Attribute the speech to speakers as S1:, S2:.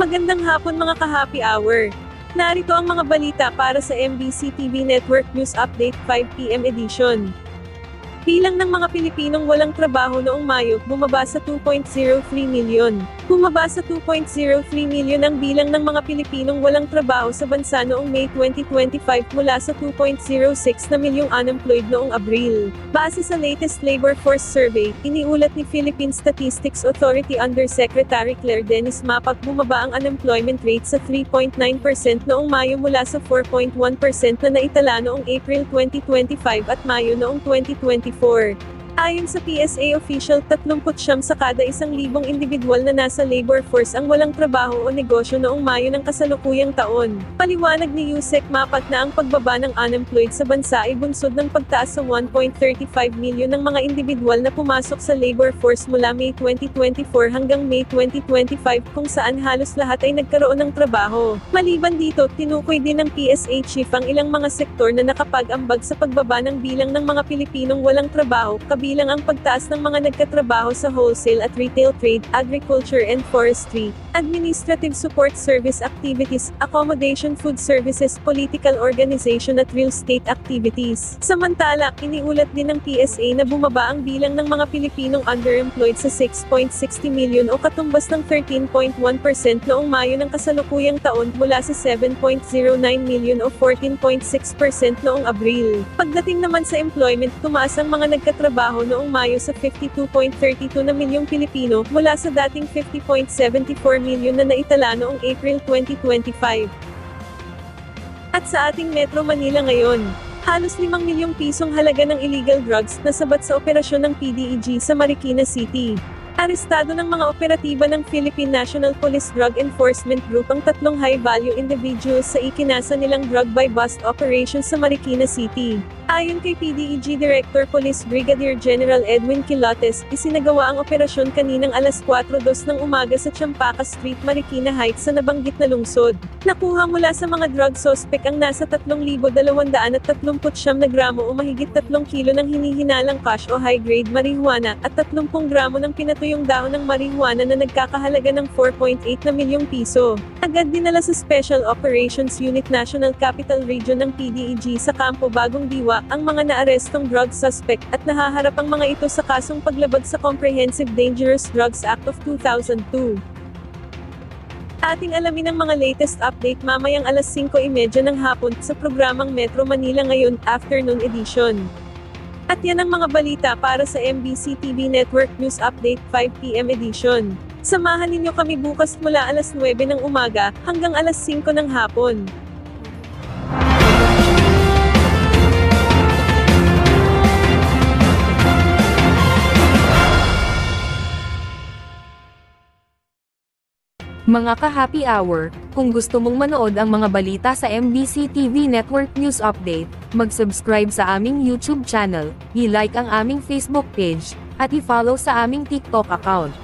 S1: Magandang hapon mga ka-happy hour. Narito ang mga balita para sa MBC TV Network News Update 5 PM edition. Bilang ng mga Pilipinong walang trabaho noong Mayo, bumaba sa 2.03 milyon. Bumaba sa 2.03 milyon ang bilang ng mga Pilipinong walang trabaho sa bansa noong May 2025 mula sa 2.06 na milyong unemployed noong Abril. Base sa latest labor force survey, iniulat ni Philippine Statistics Authority Undersecretary Claire Dennis Mapak bumaba ang unemployment rate sa 3.9% noong Mayo mula sa 4.1% na naitala noong April 2025 at Mayo noong 2024. Ayon sa PSA official, 39 sa kada 1,000 individual na nasa labor force ang walang trabaho o negosyo noong Mayo ng kasalukuyang taon. Paliwanag ni Yusek Mapat na ang pagbaba ng unemployed sa bansa ay bunsod ng pagtaas sa 1.35 milyon ng mga individual na pumasok sa labor force mula May 2024 hanggang May 2025 kung saan halos lahat ay nagkaroon ng trabaho. Maliban dito, tinukoy din ng PSA chief ang ilang mga sektor na nakapag-ambag sa pagbaba ng bilang ng mga Pilipinong walang trabaho, bilang ang pagtaas ng mga nagkatrabaho sa wholesale at retail trade, agriculture and forestry, administrative support service activities, accommodation food services, political organization at real estate activities. Samantala, iniulat din ng PSA na bumaba ang bilang ng mga Pilipinong underemployed sa 6.60 milyon o katumbas ng 13.1% noong Mayo ng kasalukuyang taon mula sa 7.09 milyon o 14.6% noong Abril. Pagdating naman sa employment, tumaas ang mga nagkatrabaho noong Mayo sa 52.32 na milyong Pilipino, mula sa dating 50.74 milyon na naitala noong April 2025. At sa ating Metro Manila ngayon, halos 5 milyong pisong halaga ng illegal drugs na sabat sa operasyon ng PDEG sa Marikina City. Arestado ng mga operatiba ng Philippine National Police Drug Enforcement Group ang 3 high-value individuals sa ikinasa nilang drug by bust operation sa Marikina City. Ayon kay PDEG Director Police Brigadier General Edwin Quilotes, isinagawa ang operasyon kaninang alas 4:02 ng umaga sa Champaka Street, Marikina Heights sa nabanggit na lungsod. Nakuha mula sa mga drug suspect ang nasa 3,239 na gramo o mahigit 3 kilo ng hinihinalang cash o high-grade marijuana, at 30 gramo ng pinatuyong dahon ng marijuana na nagkakahalaga ng 4.8 na milyong piso. Agad dinala sa Special Operations Unit National Capital Region ng PDEG sa Campo Bagong Diwa ang mga naarestong drug suspect, at nahaharap ang mga ito sa kasong paglabag sa Comprehensive Dangerous Drugs Act of 2002. Ating alamin ang mga latest update mamayang alas 5:30 ng hapon sa programang Metro Manila Ngayon, Afternoon Edition. At yan ang mga balita para sa MBC TV Network News Update 5 PM edition. Samahan ninyo kami bukas mula alas 9 ng umaga hanggang alas 5 ng hapon.
S2: Mga ka-happy hour, kung gusto mong manood ang mga balita sa MBC TV Network News Update, mag-subscribe sa aming YouTube channel, i-like ang aming Facebook page, at i-follow sa aming TikTok account.